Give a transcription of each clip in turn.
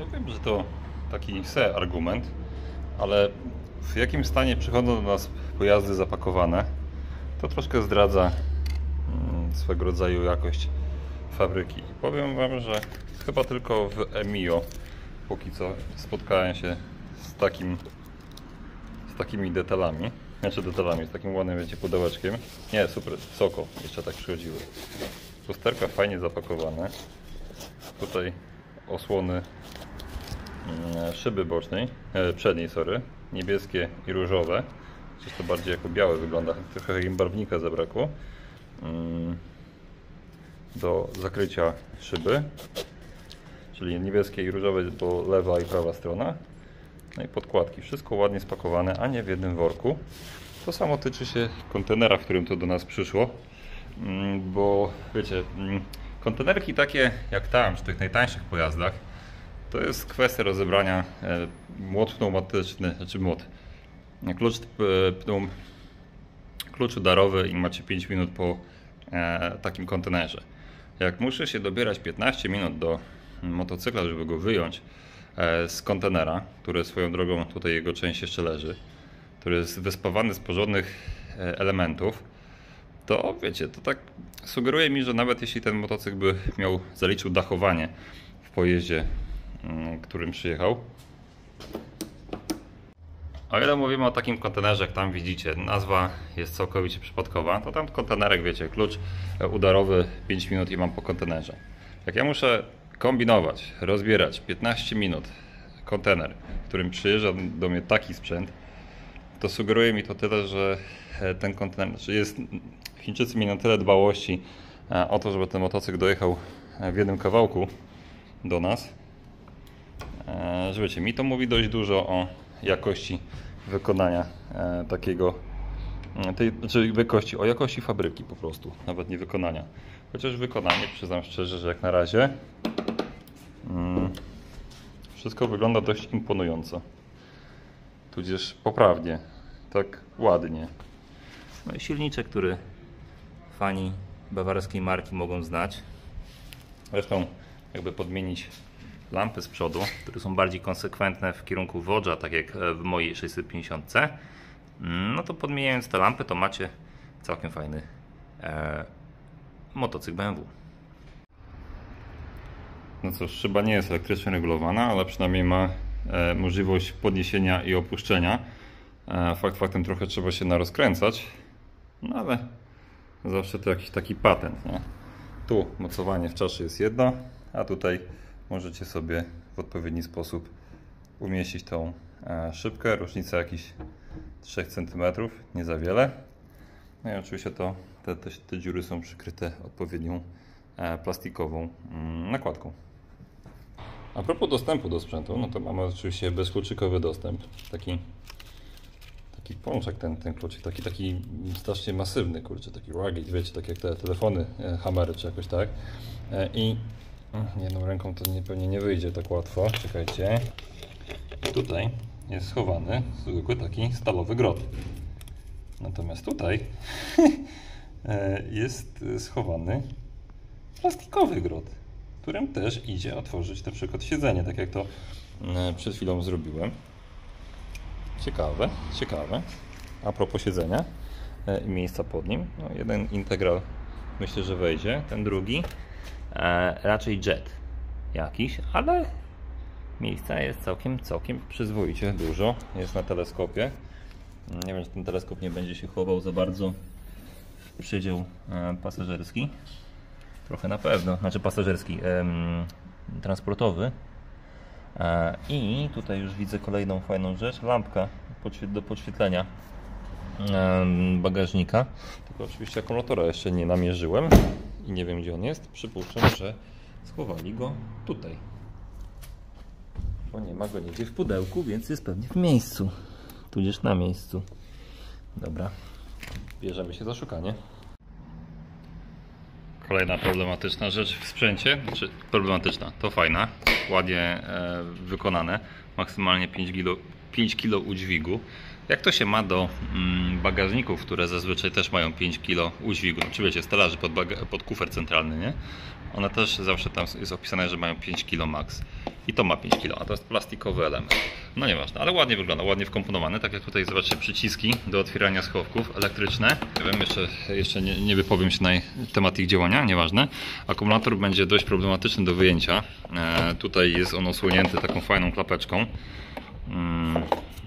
Ja wiem, że to taki argument, ale w jakim stanie przychodzą do nas pojazdy zapakowane, to troszkę zdradza swego rodzaju jakość fabryki. Powiem Wam, że chyba tylko w Emio póki co spotkałem się z takimi detalami. Z takim ładnym, wiecie, pudełeczkiem. Nie, super, Soko jeszcze tak przychodziły. Lusterka fajnie zapakowane. Tutaj osłony szyby bocznej, przedniej, sorry, niebieskie i różowe. Przecież to bardziej jako białe wygląda, trochę im barwnika zabrakło. Do zakrycia szyby, czyli niebieskie i różowe, bo lewa i prawa strona. No i podkładki, wszystko ładnie spakowane, a nie w jednym worku. To samo tyczy się kontenera, w którym to do nas przyszło, bo wiecie, kontenerki takie jak tam, w tych najtańszych pojazdach, to jest kwestia rozebrania, młot pneumatyczny, znaczy młot, klucz udarowy i macie 5 minut po takim kontenerze. Jak muszę się dobierać 15 minut do motocykla, żeby go wyjąć z kontenera, który swoją drogą, tutaj jego część jeszcze leży, który jest wyspawany z porządnych elementów, to wiecie, to tak sugeruje mi, że nawet jeśli ten motocykl by zaliczył dachowanie w pojeździe, którym przyjechał. O ile mówimy o takim kontenerze, jak tam widzicie, nazwa jest całkowicie przypadkowa, to tam kontenerek, wiecie, klucz udarowy, 5 minut i mam po kontenerze. Jak ja muszę kombinować, rozbierać 15 minut kontener, w którym przyjeżdża do mnie taki sprzęt, to sugeruje mi to tyle, że ten kontener, Chińczycy mieli na tyle dbałości o to, żeby ten motocykl dojechał w jednym kawałku do nas, że wiecie, mi to mówi dość dużo o jakości wykonania o jakości fabryki po prostu, nawet nie wykonania. Chociaż wykonanie, przyznam szczerze, że jak na razie wszystko wygląda dość imponująco. Tudzież poprawnie, tak ładnie. No i silniczek, który fani bawarskiej marki mogą znać. Zresztą jakby podmienić lampy z przodu, które są bardziej konsekwentne w kierunku wodza, tak jak w mojej 650, no to podmieniając te lampy, to macie całkiem fajny motocykl BMW. No cóż, szyba nie jest elektrycznie regulowana, ale przynajmniej ma możliwość podniesienia i opuszczenia. Fakt faktem trochę trzeba się narozkręcać, no ale zawsze to jakiś taki patent, nie? Tu mocowanie w czaszy jest jedno, a tutaj możecie sobie w odpowiedni sposób umieścić tą szybkę. Różnica jakieś 3 cm, nie za wiele. No i oczywiście te dziury są przykryte odpowiednią plastikową nakładką. A propos dostępu do sprzętu, no to mamy oczywiście bezkluczykowy dostęp. Taki pączek ten kluczyk, taki strasznie masywny, kurczę, taki rugged, wiecie, tak jak te telefony Hammery czy jakoś tak. I jedną ręką to pewnie nie wyjdzie tak łatwo, czekajcie. Tutaj jest schowany zwykły taki stalowy grot. Natomiast tutaj jest schowany plastikowy grot, którym też idzie otworzyć na przykład siedzenie, tak jak to przed chwilą zrobiłem. Ciekawe. A propos siedzenia i miejsca pod nim, no jeden integral myślę, że wejdzie, ten drugi raczej jet jakiś, ale miejsca jest całkiem przyzwoicie dużo. Jest na teleskopie. Nie wiem, czy ten teleskop nie będzie się chował za bardzo w przedział pasażerski. Trochę na pewno, znaczy pasażerski, transportowy. I tutaj już widzę kolejną fajną rzecz, lampka do podświetlenia bagażnika. Tylko oczywiście akumulatora jeszcze nie namierzyłem i nie wiem, gdzie on jest. Przypuszczam, że schowali go tutaj, bo nie ma go nigdzie w pudełku, więc jest pewnie w miejscu, tudzież na miejscu. Dobra, bierzemy się za szukanie. Kolejna problematyczna rzecz w sprzęcie, problematyczna, to fajna, ładnie wykonane, maksymalnie 5 kg udźwigu. Jak to się ma do bagażników, które zazwyczaj też mają 5 kg udźwigu, czy wiecie, stelaży pod kufer centralny, nie? One też zawsze tam jest opisane, że mają 5 kg max. I to ma 5 kg, a to jest plastikowy element. No nieważne, ale ładnie wygląda, ładnie wkomponowany. Tak jak tutaj zobaczcie, przyciski do otwierania schowków elektryczne. Ja wiem, jeszcze nie wypowiem się na temat ich działania, nieważne. Akumulator będzie dość problematyczny do wyjęcia. Tutaj jest on osłonięty taką fajną klapeczką.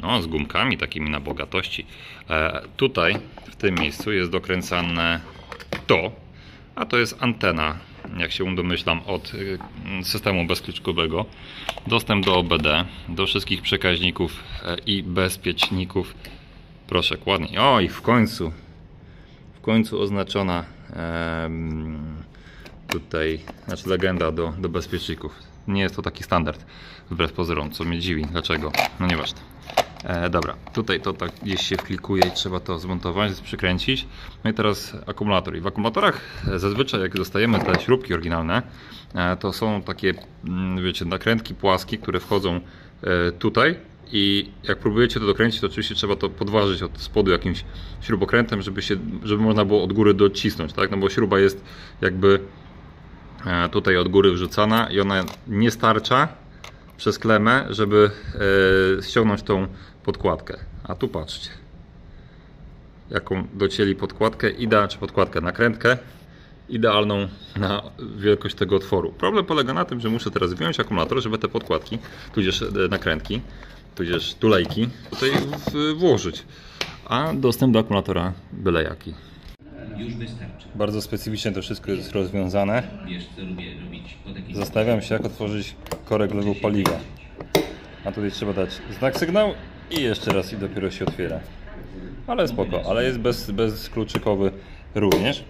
No, z gumkami takimi na bogatości. Tutaj w tym miejscu jest dokręcane to, a to jest antena, jak się domyślam, od systemu bezkluczkowego. Dostęp do OBD, do wszystkich przekaźników i bezpieczników. Proszę, ładnie. O, i w końcu oznaczona tutaj, znaczy legenda do bezpieczników. Nie jest to taki standard, wbrew pozorom, co mnie dziwi. Dlaczego? No nieważne. Dobra, tutaj to tak gdzieś się wklikuje i trzeba to zmontować, przykręcić. No i teraz akumulator. I w akumulatorach zazwyczaj jak dostajemy te śrubki oryginalne, to są takie, wiecie, nakrętki płaskie, które wchodzą tutaj i jak próbujecie to dokręcić, to oczywiście trzeba to podważyć od spodu jakimś śrubokrętem, żeby można było od góry docisnąć, tak? No bo śruba jest jakby tutaj od góry wrzucana i ona nie starcza przez klemę, żeby ściągnąć tą podkładkę. A tu patrzcie, jaką docięli podkładkę, nakrętkę idealną na wielkość tego otworu. Problem polega na tym, że muszę teraz wyjąć akumulator, żeby te podkładki, tudzież nakrętki, tudzież tulejki tutaj włożyć. A dostęp do akumulatora byle jaki. Już wystarczy. Bardzo specyficznie to wszystko jest rozwiązane. Zastanawiam się, jak otworzyć korek lewu paliwa. A tutaj trzeba dać znak sygnał i jeszcze raz i dopiero się otwiera. Ale spoko, ale jest bezkluczykowy również.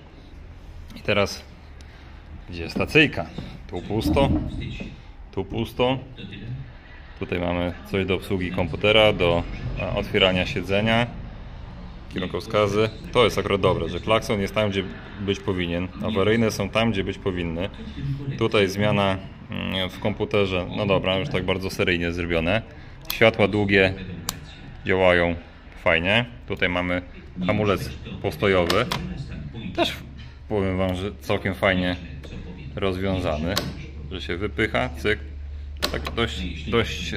I teraz gdzie jest stacyjka? Tu pusto, tu pusto. Tutaj mamy coś do obsługi komputera, do otwierania siedzenia. Kierunkowskazy. To jest akurat dobre, że klakson jest tam, gdzie być powinien. Awaryjne są tam, gdzie być powinny. Tutaj zmiana w komputerze, no dobra, już tak bardzo seryjnie zrobione. Światła długie działają fajnie. Tutaj mamy hamulec postojowy. Też powiem wam, że całkiem fajnie rozwiązany. Że się wypycha, cyk. Tak dość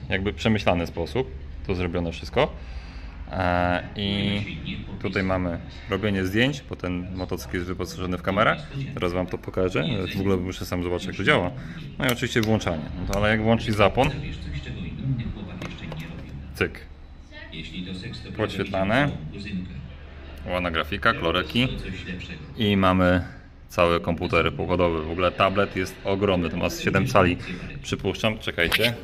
jakby przemyślany sposób. To zrobione wszystko. I tutaj mamy robienie zdjęć, bo ten motocykl jest wyposażony w kamerę. Teraz wam to pokażę. W ogóle muszę sam zobaczyć, jak to działa. No i oczywiście włączanie. No to, ale jak włączyć zapłon? Cyk. Podświetlane. Ładna grafika, koloreki. I mamy cały komputer pokładowy. W ogóle tablet jest ogromny. To ma 7 cali. Przypuszczam. Czekajcie.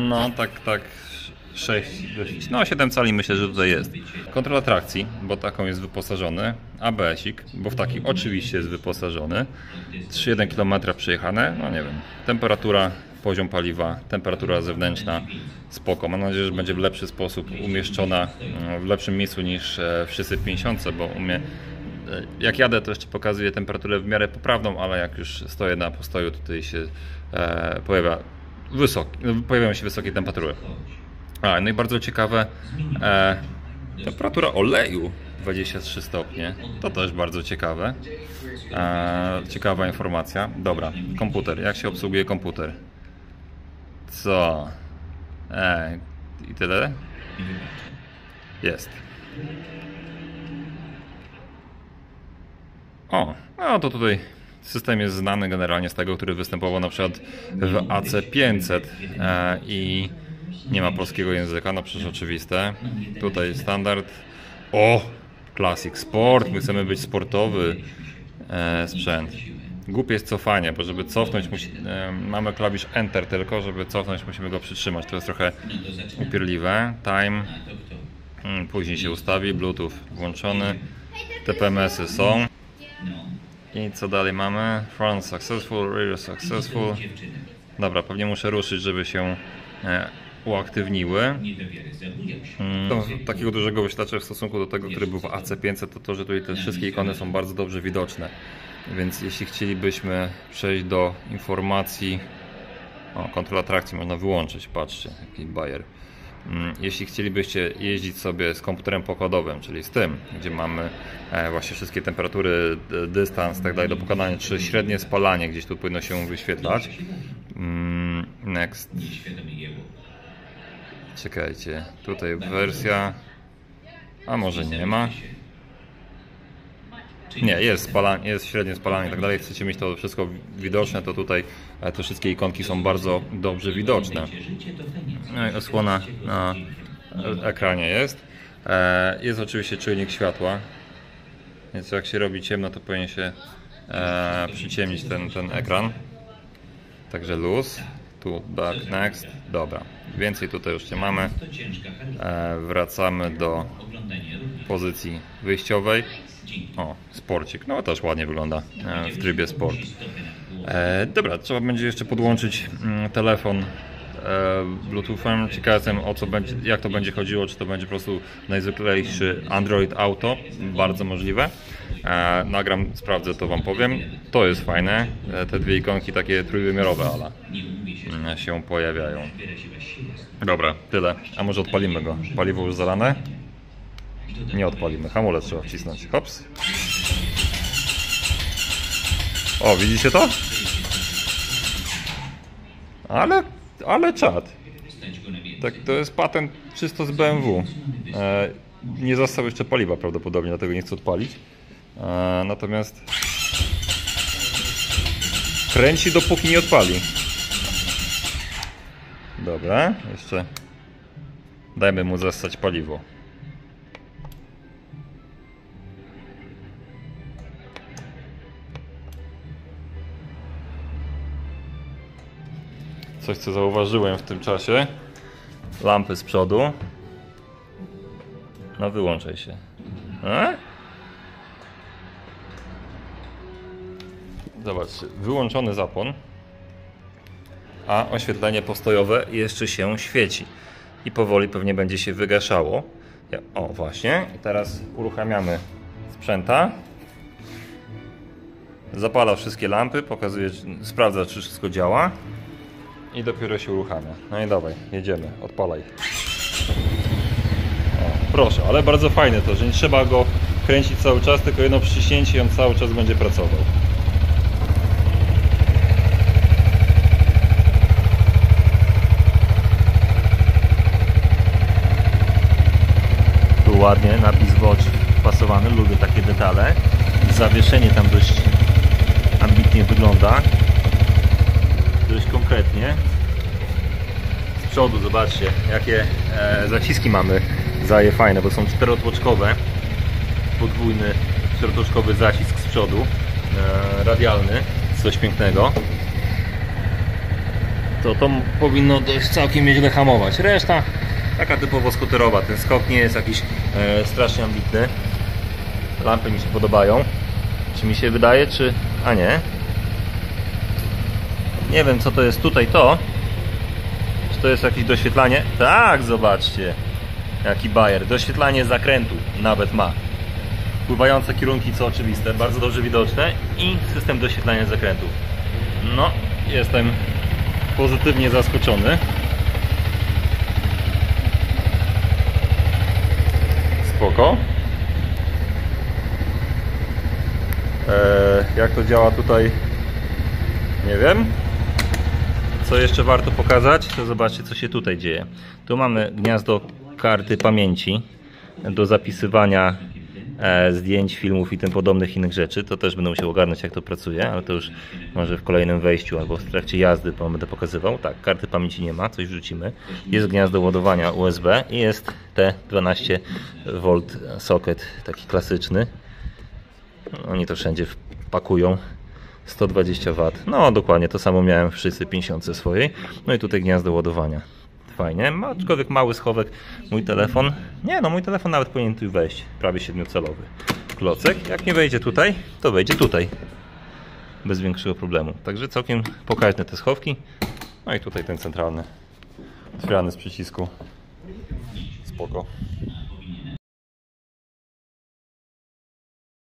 No tak 6, no 7 cali myślę, że tutaj jest. Kontrola trakcji, bo taką jest wyposażony. ABS-ik, bo w taki oczywiście jest wyposażony. 3,1 km przejechane, no nie wiem. Temperatura, poziom paliwa, temperatura zewnętrzna, spoko. Mam nadzieję, że będzie w lepszy sposób umieszczona, w lepszym miejscu niż w 650, bo u mnie, jak jadę, to jeszcze pokazuje temperaturę w miarę poprawną, ale jak już stoję na postoju, tutaj się pojawiają się wysokie temperatury. No i bardzo ciekawe, temperatura oleju 23 stopnie, to też bardzo ciekawe, ciekawa informacja. Dobra, komputer, jak się obsługuje komputer? Co? I tyle? Jest. No to tutaj system jest znany generalnie z tego, który występował na przykład w AC500 i nie ma polskiego języka, no przecież oczywiste. Tutaj standard. Classic Sport, my chcemy być sportowy sprzęt. Głupie jest cofanie, bo żeby cofnąć mamy klawisz Enter tylko, żeby cofnąć musimy go przytrzymać. To jest trochę upierdliwe. Time. Później się ustawi, Bluetooth włączony. TPMS-y są. I co dalej mamy? Front successful, rear successful. Dobra, pewnie muszę ruszyć, żeby się uaktywniły. Takiego dużego wyświetlacza w stosunku do tego, który był w AC500, to że tutaj te wszystkie ikony są bardzo dobrze widoczne. Więc jeśli chcielibyśmy przejść do informacji O, kontrola trakcji można wyłączyć, patrzcie, jaki bajer. Jeśli chcielibyście jeździć sobie z komputerem pokładowym, czyli z tym, gdzie mamy właśnie wszystkie temperatury, dystans i tak dalej do pokonania, czy średnie spalanie gdzieś tu powinno się wyświetlać. Next. Czekajcie, tutaj wersja, a może nie ma. Nie, jest spalanie, jest średnie spalanie i tak dalej. Chcecie mieć to wszystko widoczne, to tutaj te wszystkie ikonki są bardzo dobrze widoczne. No i osłona na ekranie jest. Jest oczywiście czujnik światła, więc jak się robi ciemno, to powinien się przyciemnić ten ekran. Także luz, tu back, next, dobra. Więcej tutaj już nie mamy. Wracamy do pozycji wyjściowej. O, sporcik, no też ładnie wygląda w trybie sport. Dobra, trzeba będzie jeszcze podłączyć telefon Bluetoothem. Ciekaw jestem, o co będzie, jak to będzie chodziło, czy to będzie po prostu najzwyklejszy Android Auto, bardzo możliwe. Nagram, sprawdzę, to wam powiem. To jest fajne, te dwie ikonki takie trójwymiarowe, ale się pojawiają. Dobra, tyle. A może odpalimy go? Paliwo już zalane? Nie odpalimy, hamulec trzeba wcisnąć. Hops. O, widzicie to? Ale czad. Tak, to jest patent czysto z BMW. Nie zastał jeszcze paliwa prawdopodobnie, dlatego nie chcę odpalić. Natomiast kręci, dopóki nie odpali. Dobra, jeszcze dajmy mu zastać paliwo. Coś, co zauważyłem w tym czasie. Lampy z przodu. No wyłączaj się. Zobaczcie, wyłączony zapłon, a oświetlenie postojowe jeszcze się świeci. I powoli pewnie będzie się wygaszało. O, właśnie. I teraz uruchamiamy sprzęta. Zapala wszystkie lampy, pokazuje, sprawdza, czy wszystko działa. I dopiero się uruchamia. No i dawaj, jedziemy, odpalaj. O, proszę, ale bardzo fajne to, że nie trzeba go kręcić cały czas, tylko jedno przyciśnięcie i on cały czas będzie pracował. Tu ładnie napis Watch wpasowany, lubię takie detale. Zawieszenie tam dość ambitnie wygląda. Dość konkretnie. Z przodu zobaczcie, jakie zaciski mamy zaje fajne, bo są czterotłoczkowe. Podwójny czterotłoczkowy zacisk z przodu, radialny, coś pięknego. To powinno dość całkiem nieźle hamować. Reszta taka typowo skuterowa. Ten skok nie jest jakiś strasznie ambitny. Lampy mi się podobają. Czy mi się wydaje, czy... a nie. Nie wiem, co to jest tutaj to. Czy to jest jakieś doświetlanie? Tak, zobaczcie. Jaki bajer. Doświetlanie zakrętu nawet ma. Pływające kierunki, co oczywiste, bardzo dobrze widoczne. I system doświetlania zakrętu. No, jestem pozytywnie zaskoczony. Spoko. Jak to działa tutaj, nie wiem. Co jeszcze warto pokazać, to zobaczcie, co się tutaj dzieje. Tu mamy gniazdo karty pamięci do zapisywania zdjęć, filmów i tym podobnych innych rzeczy. To też będę musiał ogarnąć, jak to pracuje, ale to już może w kolejnym wejściu albo w trakcie jazdy będę pokazywał. Tak, karty pamięci nie ma, coś wrzucimy. Jest gniazdo ładowania USB i jest T12V socket, taki klasyczny. Oni to wszędzie wpakują. 120 W. No dokładnie, to samo miałem w 650 swojej. No i tutaj gniazdo ładowania. Fajnie, aczkolwiek mały schowek. Mój telefon, nie no, mój telefon nawet powinien tu wejść. Prawie 7-calowy klocek. Jak nie wejdzie tutaj, to wejdzie tutaj. Bez większego problemu. Także całkiem pokaźne te schowki. No i tutaj ten centralny, otwierany z przycisku. Spoko.